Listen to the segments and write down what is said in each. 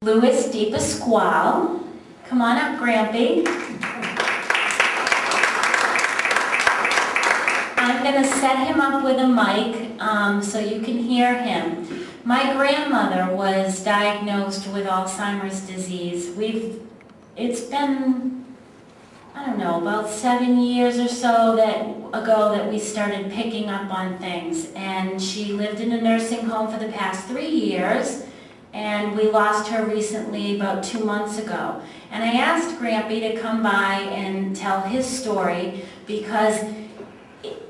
Ruth DiPasquale. Come on up, Grampy. I'm going to set him up with a mic so you can hear him. My grandmother was diagnosed with Alzheimer's disease. It's been, I don't know, about 7 years or so ago that we started picking up on things. And she lived in a nursing home for the past 3 years. And we lost her recently, about 2 months ago. And I asked Grampy to come by and tell his story, because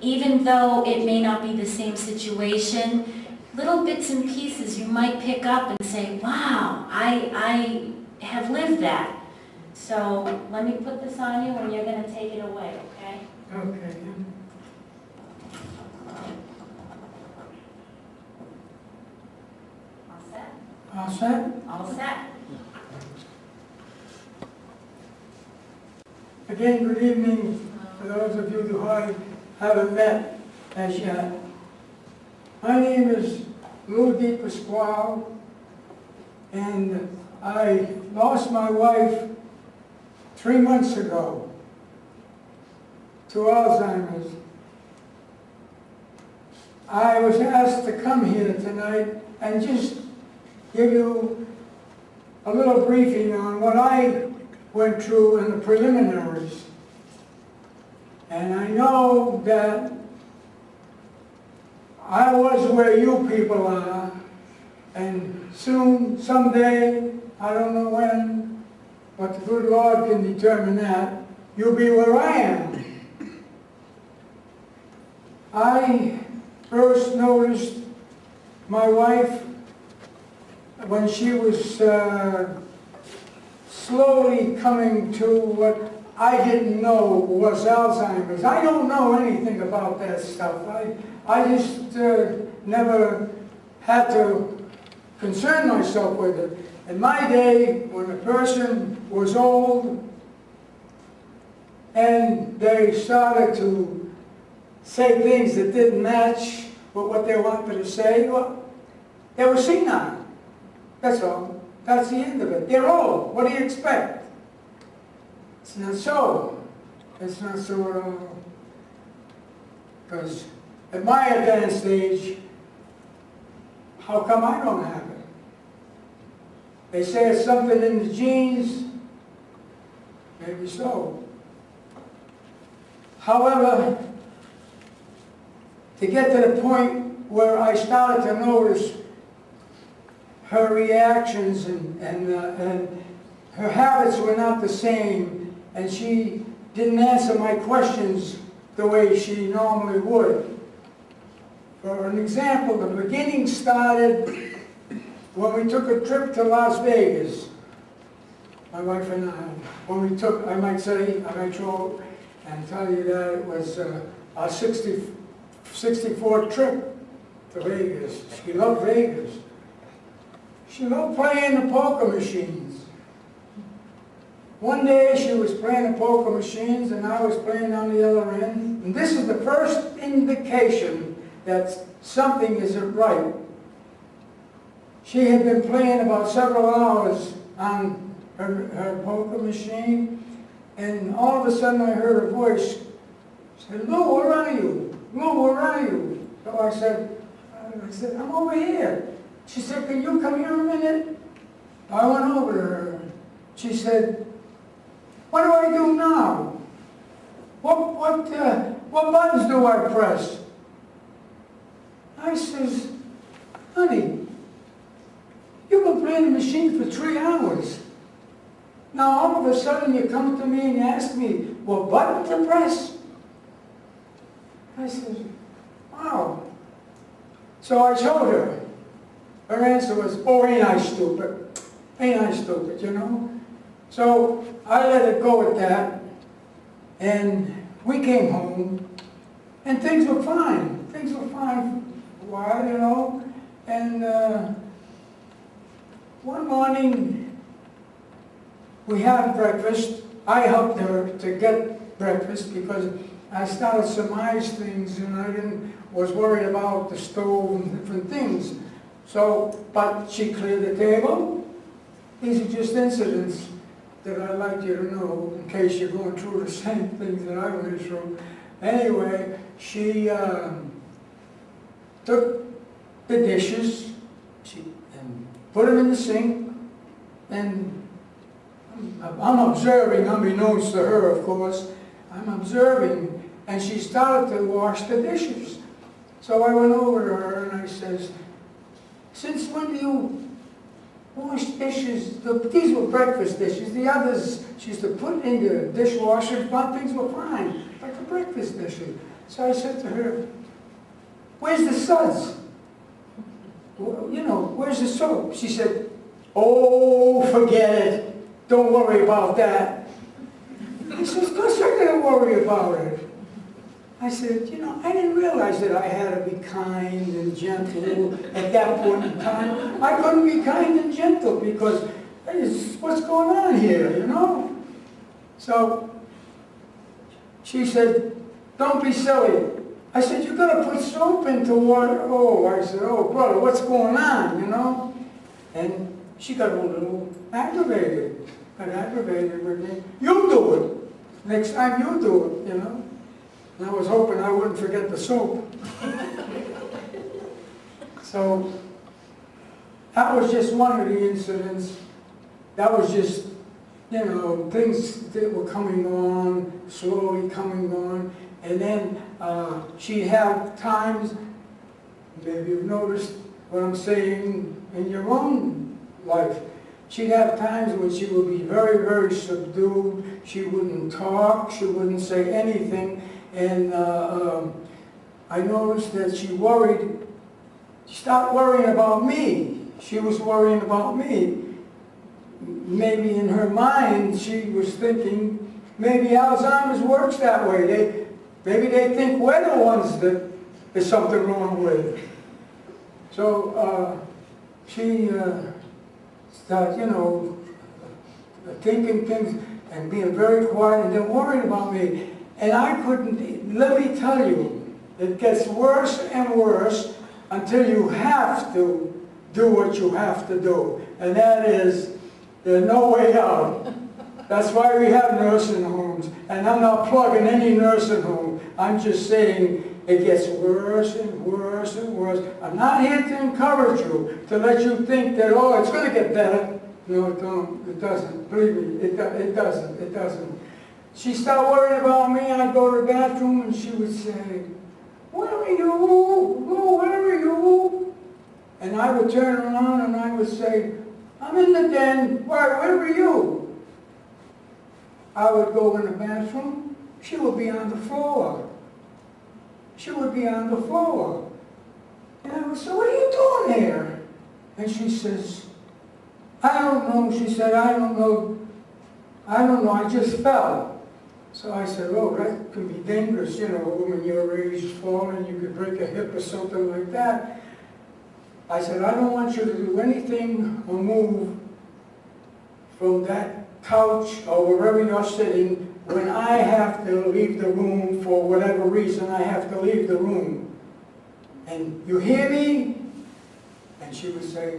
even though it may not be the same situation, little bits and pieces you might pick up and say, wow, I have lived that. So let me put this on you and you're going to take it away, okay? Okay. All set? All set. Again, good evening for those of you who I haven't met as yet. My name is Ruth DiPasquale, and I lost my wife 3 months ago to Alzheimer's. I was asked to come here tonight and just give you a little briefing on what I went through in the preliminaries. And I know that I was where you people are, and soon, someday, I don't know when, but the good Lord can determine that, you'll be where I am. I first noticed my wife when she was slowly coming to what I didn't know was Alzheimer's. I don't know anything about that stuff. I just never had to concern myself with it. In my day, when a person was old and they started to say things that didn't match with what they wanted to say, well, they were senile. That's all. That's the end of it. They're old. What do you expect? It's not so. It's not so at all. Because at my advanced age, how come I don't have it? They say it's something in the genes. Maybe so. However, to get to the point where I started to notice her reactions and her habits were not the same, and she didn't answer my questions the way she normally would. For an example, the beginning started when we took a trip to Las Vegas, my wife and I. When we took, I might show and tell you that it was our 64th trip to Vegas. She loved Vegas. She loved playing the poker machines. One day she was playing the poker machines and I was playing on the other end. And this is the first indication that something isn't right. She had been playing about several hours on her poker machine, and all of a sudden I heard a voice say, "Lou, where are you? Lou, where are you?" So I said, "I'm over here." She said, "Can you come here a minute?" I went over to her. She said, "What do I do now? What buttons do I press?" I says, "Honey, you've been playing the machine for 3 hours. Now all of a sudden you come to me and you ask me what button to press?" I said, "Wow." So I showed her. Her answer was, "Oh, ain't I stupid? Ain't I stupid, you know?" So I let it go at that, and we came home, and things were fine. Things were fine for a while, you know. And one morning, we had breakfast. I helped her to get breakfast because I started to surmise things, and I was worried about the stove and different things. So, but she cleared the table, these are just incidents that I'd like you to know in case you're going through the same things that I went through. Anyway, she took the dishes and put them in the sink, and I'm observing, unbeknownst to her, of course. I'm observing, and she started to wash the dishes. So I went over to her and I says, "Since when do you wash dishes?" These were breakfast dishes. The others she used to put in the dishwasher, but things were fine, like the breakfast dishes. So I said to her, "Where's the suds? You know, where's the soap?" She said, "Oh, forget it. Don't worry about that." I said, "Of course I'm going to worry about it." I said, "You know, I didn't realize that I had to be kind and gentle at that point in time. I couldn't be kind and gentle because what's going on here, you know?" So she said, "Don't be silly." I said, "You got to put soap into water." "Oh," I said, "Oh, brother, what's going on, you know?" And she got a little aggravated. Got aggravated with me. "You do it. Next time you do it, you know." And I was hoping I wouldn't forget the soap. So that was just one of the incidents. That was just, you know, things that were coming on, slowly coming on. And then she'd have times, maybe you've noticed what I'm saying in your own life. She'd have times when she would be very, very subdued. She wouldn't talk. She wouldn't say anything. And I noticed that she stopped worrying about me. She was worrying about me. Maybe in her mind she was thinking, maybe Alzheimer's works that way. Maybe they think we're the ones that there's something wrong with. So she started, you know, thinking things and being very quiet and then worrying about me. And I couldn't, let me tell you, it gets worse and worse until you have to do what you have to do. And that is, there's no way out. That's why we have nursing homes. And I'm not plugging any nursing home. I'm just saying it gets worse and worse and worse. I'm not here to encourage you, to let you think that, oh, it's going to get better. No, it don't. It doesn't. Believe me, it doesn't. It doesn't. She started worrying about me, and I'd go to the bathroom, and she would say, "Where are you? Oh, where are you?" And I would turn around, and I would say, "I'm in the den. Where were you?" I would go in the bathroom. She would be on the floor. She would be on the floor. And I would say, "What are you doing there?" And she says, "I don't know." She said, "I don't know. I just fell." So I said, "Oh, that could be dangerous, you know, a woman your age falling, you could break a hip or something like that." I said, "I don't want you to do anything or move from that couch or wherever you're sitting when I have to leave the room for whatever reason. I have to leave the room. And you hear me?" And she would say,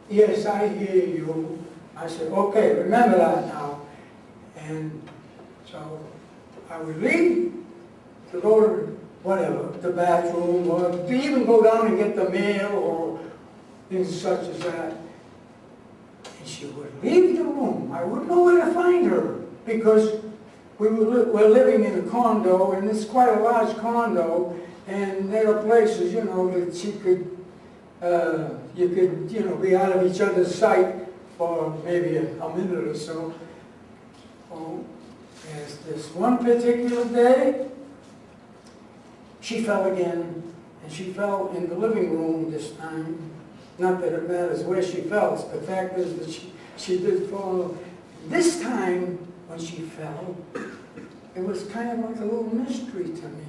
"Yes, I hear you." I said, "Okay, remember that now." And so I would leave to go to whatever, the bathroom, or to even go down and get the mail or things such as that. And she would leave the room. I wouldn't know where to find her because we're living in a condo, and it's quite a large condo, and there are places, you know, that she could, you could, you know, be out of each other's sight for maybe a minute or so. Oh, yes, this one particular day, she fell again, and she fell in the living room this time. Not that it matters where she fell, the fact is that she did fall. This time, when she fell, it was kind of like a little mystery to me,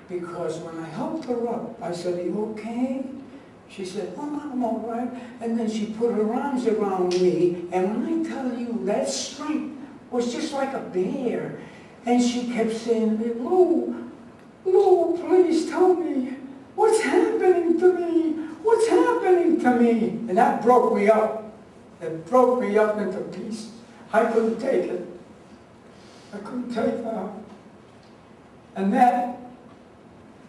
because when I helped her up, I said, "Are you okay?" She said, "Oh, I'm all right." And then she put her arms around me, and when I tell you that strength was just like a bear, and she kept saying, "Lou, Lou, please tell me, what's happening to me? What's happening to me?" And that broke me up. It broke me up into pieces. I couldn't take it. I couldn't take that. And that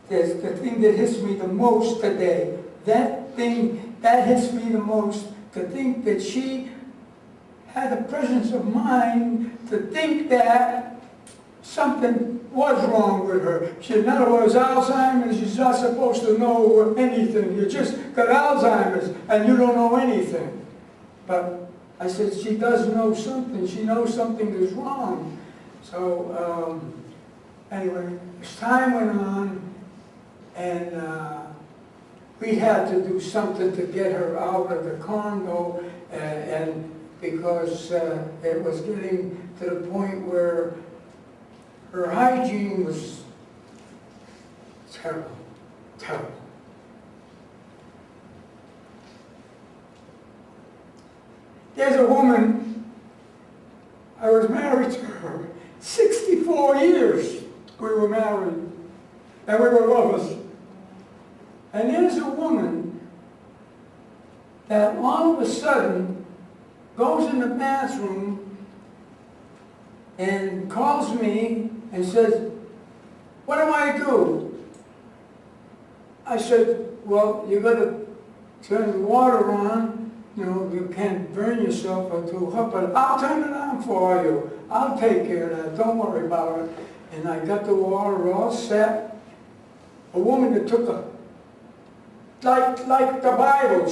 is the thing that hits me the most today. That thing that hits me the most, to think that she had the presence of mind to think that something was wrong with her. In other words, Alzheimer's, you're not supposed to know anything. You just got Alzheimer's and you don't know anything. But I said, she does know something. She knows something is wrong. So anyway, as time went on, and we had to do something to get her out of the condo, and because it was getting to the point where her hygiene was terrible, terrible. There's a woman, I was married to her, 64 years we were married, and we were lovers. And there's a woman that all of a sudden goes in the bathroom and calls me and says, "What do I do?" I said, "Well, you got to turn the water on. You know, you can't burn yourself or too hot, but I'll turn it on for you. I'll take care of that. Don't worry about it." And I got the water all set. A woman that took like the Bible,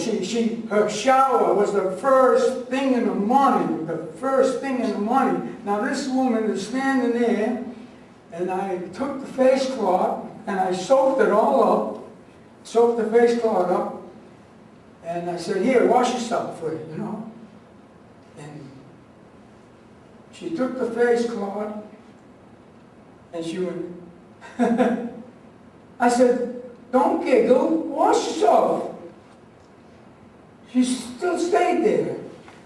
her shower was the first thing in the morning, the first thing in the morning. Now this woman is standing there, and I took the face cloth, and I soaked it all up, soaked the face cloth up, and I said, "Here, wash yourself with it, you know." And she took the face cloth, and she went, I said, "Don't giggle, wash yourself." She still stayed there.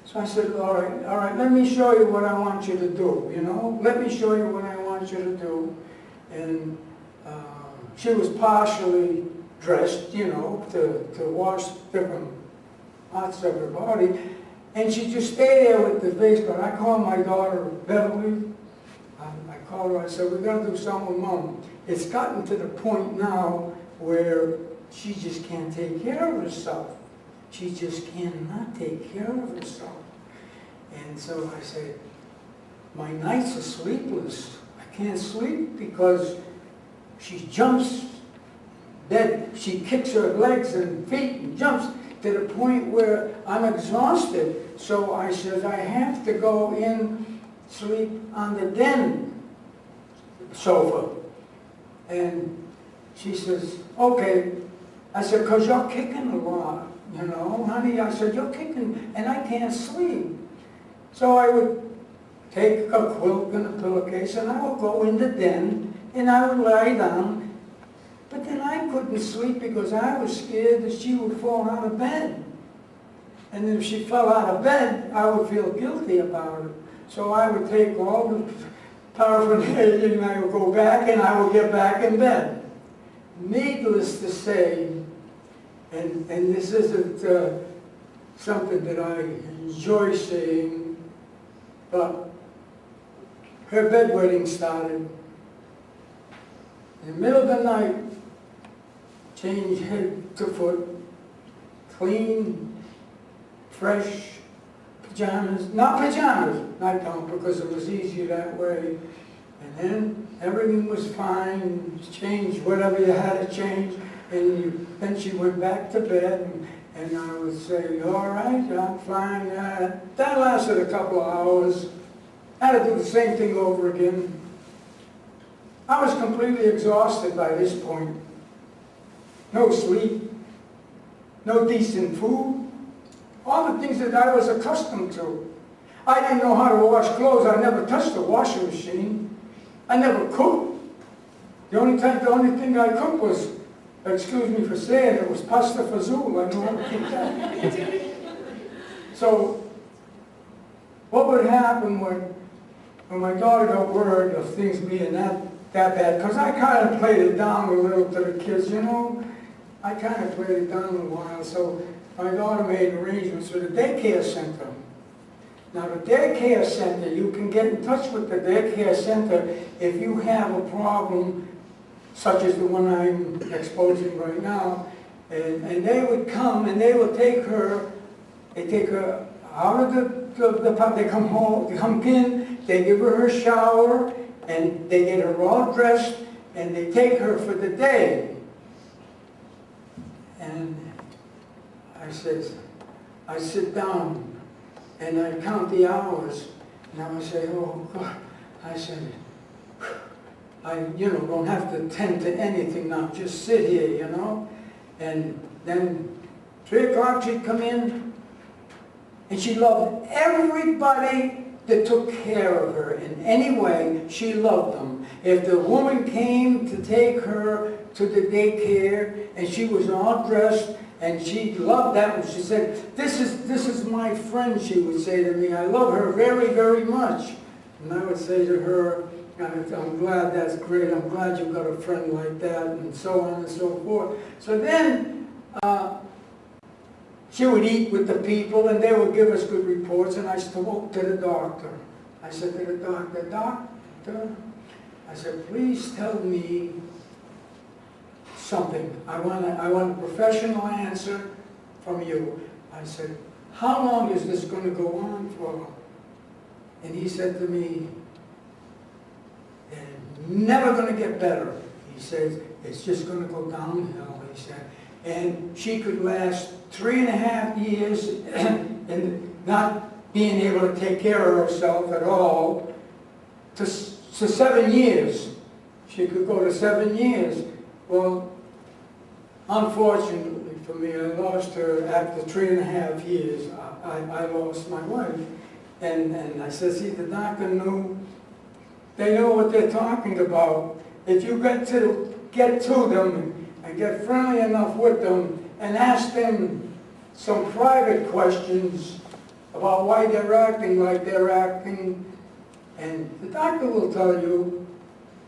So I said, all right, let me show you what I want you to do, you know? Let me show you what I want you to do. And she was partially dressed, you know, to wash different parts of her body. And she just stayed there with the face cloth. I called my daughter, Beverly. I called her, I said, "We're going to do something with Mom." It's gotten to the point now where she just can't take care of herself. She just cannot take care of herself. And so I said, my nights are sleepless. I can't sleep because she jumps dead. She kicks her legs and feet and jumps to the point where I'm exhausted. So I said, I have to go in, sleep on the den sofa. And she says, "Okay." I said, "Because you're kicking a lot, you know, honey." I said, "You're kicking, and I can't sleep." So I would take a quilt and a pillowcase, and I would go in the den, and I would lie down. But then I couldn't sleep because I was scared that she would fall out of bed. And if she fell out of bed, I would feel guilty about it. So I would take all the paraphernalia, and I would go back, and I would get back in bed. Needless to say, and this isn't something that I enjoy saying, but her bedwetting started. In the middle of the night, change head to foot, clean, fresh pajamas, not nightgown, because it was easier that way. And then everything was fine, change whatever you had to change, and then she went back to bed, and I would say, "All right, I'm fine." That lasted a couple of hours. I had to do the same thing over again. I was completely exhausted by this point. No sleep, no decent food, all the things that I was accustomed to. I didn't know how to wash clothes. I never touched a washing machine. I never cooked. The only thing I cooked was, excuse me for saying it, was pasta fazool. I know how to keep that. So, what would happen when my daughter got word of things being that bad? Because I kind of played it down a little to the kids, you know. I kind of played it down a while. So my daughter made arrangements with a daycare center. Now, the daycare center, you can get in touch with the daycare center if you have a problem such as the one I'm exposing right now, and they would come and they will take her, they take her out of the pub, they come home, they come in, they give her shower, and they get her all dressed, and they take her for the day. And I sit down, and I count the hours, and I would say, oh God, I said, I, don't have to tend to anything now, just sit here, And then 3 o'clock she'd come in, and she loved everybody that took care of her in any way. She loved them. If the woman came to take her to the daycare, and she was all dressed, and she loved that one, she said, this is my friend, she would say to me. I love her very, very much. And I would say to her, I'm glad, that's great, I'm glad you've got a friend like that, and so on and so forth. So then, she would eat with the people, and they would give us good reports, and I spoke to the doctor. I said to the doctor, I said, please tell me something. I want a professional answer from you. I said, how long is this going to go on for? And he said to me, it's never going to get better. He says, it's just going to go downhill, he said. And she could last 3.5 years and not being able to take care of herself at all to 7 years. She could go to 7 years. Well, unfortunately for me, I lost her after 3.5 years. I lost my wife. And I said, see, the doctor knew, they know what they're talking about. If you get to them and get friendly enough with them and ask them some private questions about why they're acting like they're acting, and the doctor will tell you.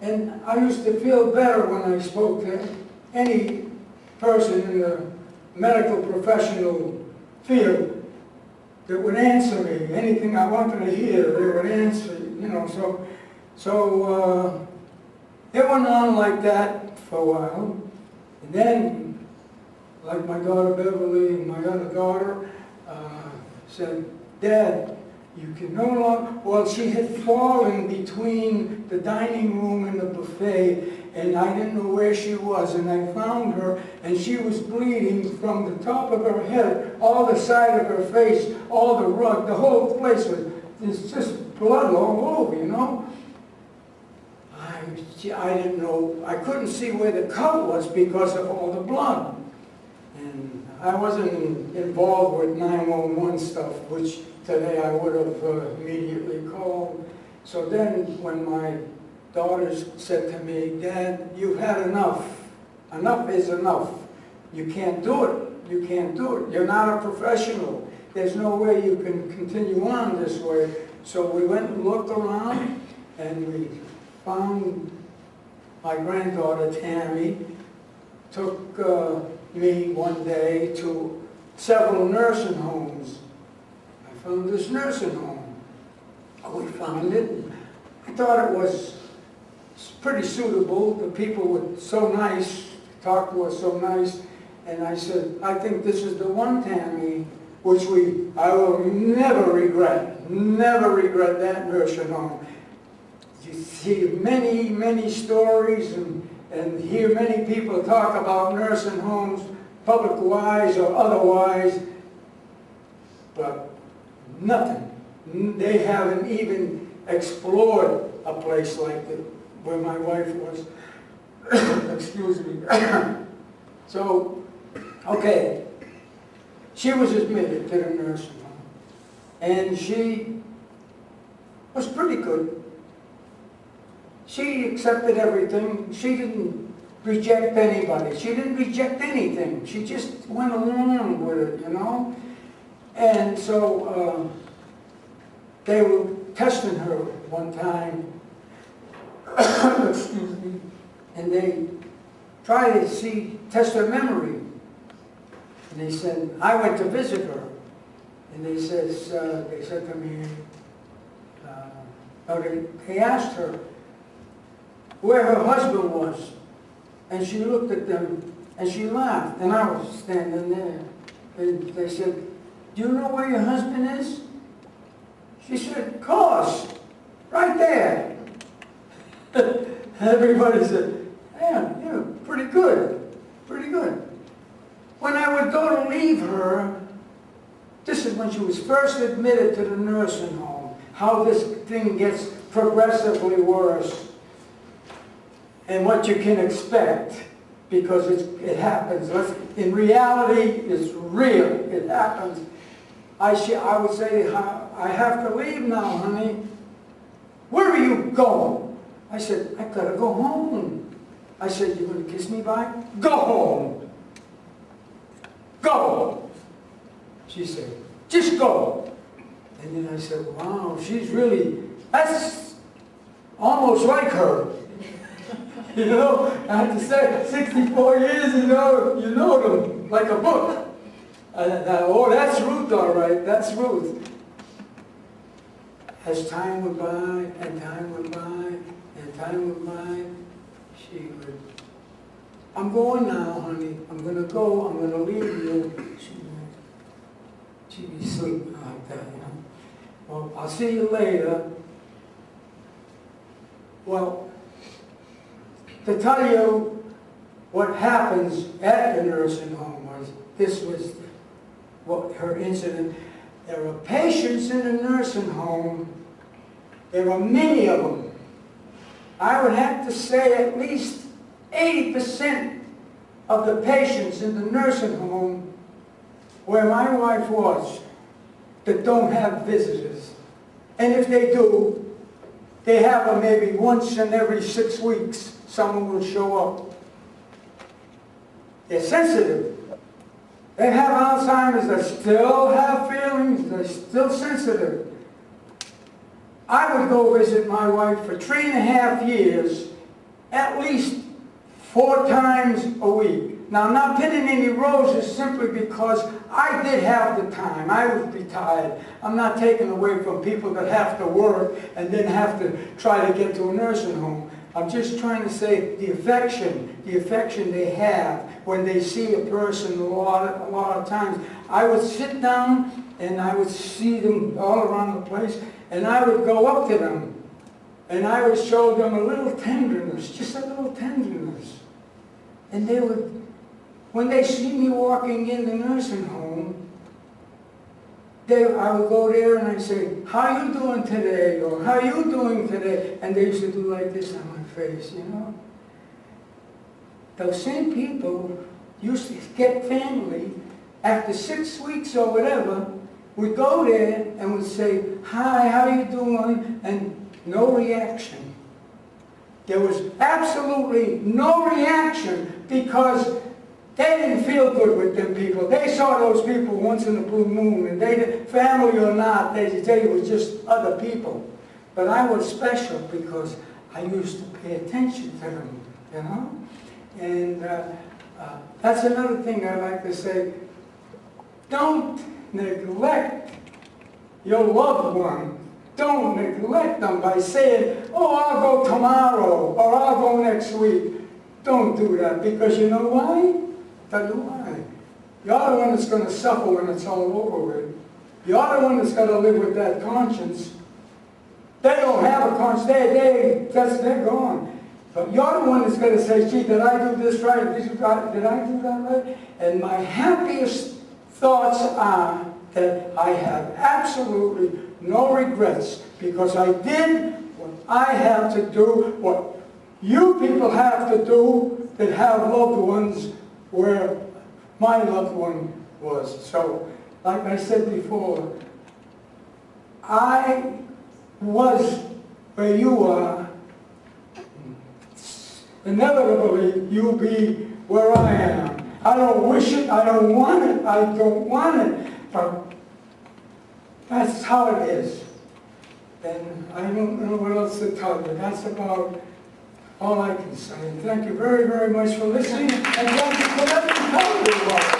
And I used to feel better when I spoke to any person in the medical professional field that would answer me. Anything I wanted to hear, they would answer, So it went on like that for a while. And then, like my daughter Beverly and my other daughter said, Dad, you can no longer, well, she had fallen between the dining room and the buffet, and I didn't know where she was, and I found her, and she was bleeding from the top of her head, all the side of her face, all the rug, the whole place was just blood all over, I didn't know, I couldn't see where the cut was because of all the blood. And I wasn't involved with 911 stuff, which today I would have immediately called. So then when my daughters said to me, Dad, you've had enough. Enough is enough. You can't do it. You can't do it. You're not a professional. There's no way you can continue on this way. So we went and looked around, and we found my granddaughter, Tammy, took me one day to several nursing homes. I found this nursing home. We found it. I thought it was pretty suitable. The people were so nice, talked to us so nice, and I said, I think this is the one, Tammy, which I will never regret that nursing home. You see many, many stories and hear many people talk about nursing homes, public-wise or otherwise, but nothing. They haven't even explored a place like it where my wife was. Excuse me. So, okay, she was admitted to the nursing home, and she was pretty good. She accepted everything. She didn't reject anybody. She didn't reject anything. She just went along with it, And so they were testing her one time, excuse me, and they tried to test her memory. And they said, I went to visit her. And they said to me, they asked her where her husband was. And she looked at them and she laughed. And I was standing there. And they said, do you know where your husband is? She said, of course, right there. Everybody said, yeah, pretty good, pretty good. When I would go to leave her, this is when she was first admitted to the nursing home, how this thing gets progressively worse. And what you can expect, because it happens. In reality, it's real. It happens. I would say, I have to leave now, honey. Where are you going? I said, I gotta go home. I said, you're gonna kiss me bye? Go home. Go. She said, just go. And then I said, wow, that's almost like her. You know, I have to say, 64 years, you know them like a book. Oh, that's Ruth, all right, that's Ruth. As time went by, and time went by, and time went by, she would, I'm going now, honey. I'm going to go. I'm going to leave you. She'd be sleeping like that, you know. Well, I'll see you later. Well, to tell you what happens at the nursing home this was what her incident. There are patients in the nursing home. There are many of them. I would have to say at least 80% of the patients in the nursing home where my wife was that don't have visitors. And if they do, they have them maybe once in every 6 weeks. Someone will show up. They're sensitive. They have Alzheimer's. They still have feelings. They're still sensitive. I would go visit my wife for 3.5 years, at least 4 times a week. Now, I'm not pinning any roses simply because I did have the time. I was retired. I'm not taking away from people that have to work and then have to try to get to a nursing home. I'm just trying to say the affection they have when they see a person a lot of times. I would sit down and I would see them all around the place, and I would go up to them and I would show them a little tenderness, just a little tenderness. And they would, when they see me walking in the nursing home, I would go there and I'd say, how you doing today? Or how you doing today? And they used to do like this on my face, you know. Those same people used to get family, after 6 weeks or whatever, would go there and would say, hi, how you doing? And no reaction. There was absolutely no reaction because they didn't feel good with them people. They saw those people once in a blue moon, and they, family or not, they were just other people. But I was special because I used to pay attention to them, you know? And that's another thing I like to say. Don't neglect your loved one. Don't neglect them by saying, oh, I'll go tomorrow, or I'll go next week. Don't do that, because you know why? Tell you why. You're the one that's going to suffer when it's all over with. You're the one that's got to live with that conscience. They don't have a conscience. They're gone. But you're the one that's going to say, gee, did I do this right? Did I do that right? And my happiest thoughts are that I have absolutely no regrets, because I did what I have to do, what you people have to do that have loved ones where my loved one was. So, like I said before, I was where you are. Inevitably, you'll be where I am. I don't wish it, I don't want it, I don't want it, but that's how it is. And I don't know what else to tell you. That's about all I can say. And thank you very, very much for listening, and thank you for letting me tell you about it.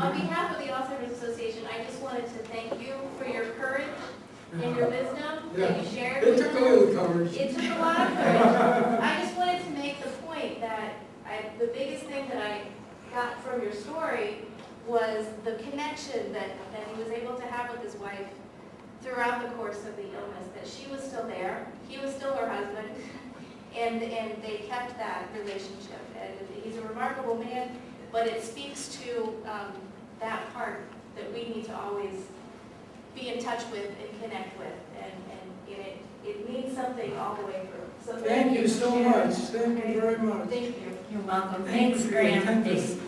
On behalf of the Alzheimer's Association, I just wanted to thank you for your courage and your wisdom that you shared It with took a us. little courage. It took a lot of courage. I just wanted to make the point that the biggest thing that I got from your story was the connection that he was able to have with his wife throughout the course of the illness, that she was still there, he was still her husband, and they kept that relationship. And he's a remarkable man, but it speaks to that part that we need to always be in touch with and connect with, and it means something all the way through. So Thank you so for much. sharing. Thank you very much. Thank you. You're welcome. Thank Thanks, you for your Graham. attentiveness.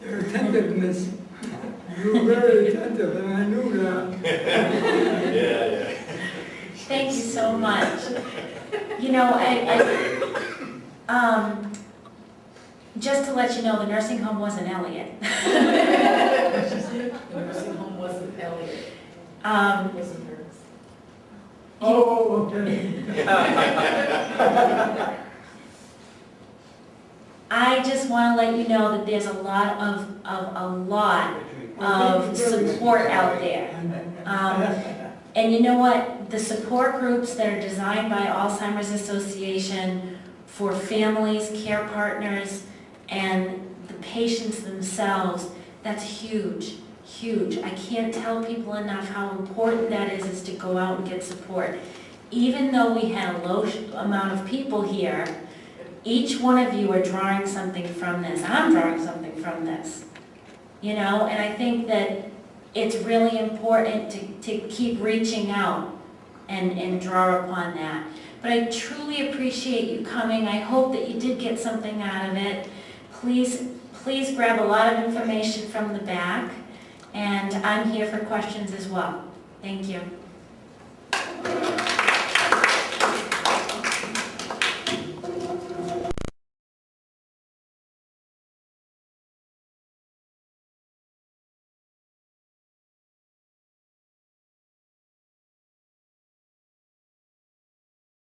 Your attentiveness. You were very attentive, and I knew that. Yeah. Thank you so much. You know, just to let you know, the nursing home wasn't Elliot. The nursing home wasn't Elliot, it was a nurse. Oh, okay. I just want to let you know that there's a lot of support out there. And you know what? The support groups that are designed by Alzheimer's Association for families, care partners, and the patients themselves, that's huge, huge. I can't tell people enough how important that is to go out and get support. Even though we had a low amount of people here, each one of you are drawing something from this. I'm drawing something from this, you know, and I think that it's really important to keep reaching out and draw upon that. But I truly appreciate you coming. I hope that you did get something out of it. Please grab a lot of information from the back, and I'm here for questions as well. Thank you.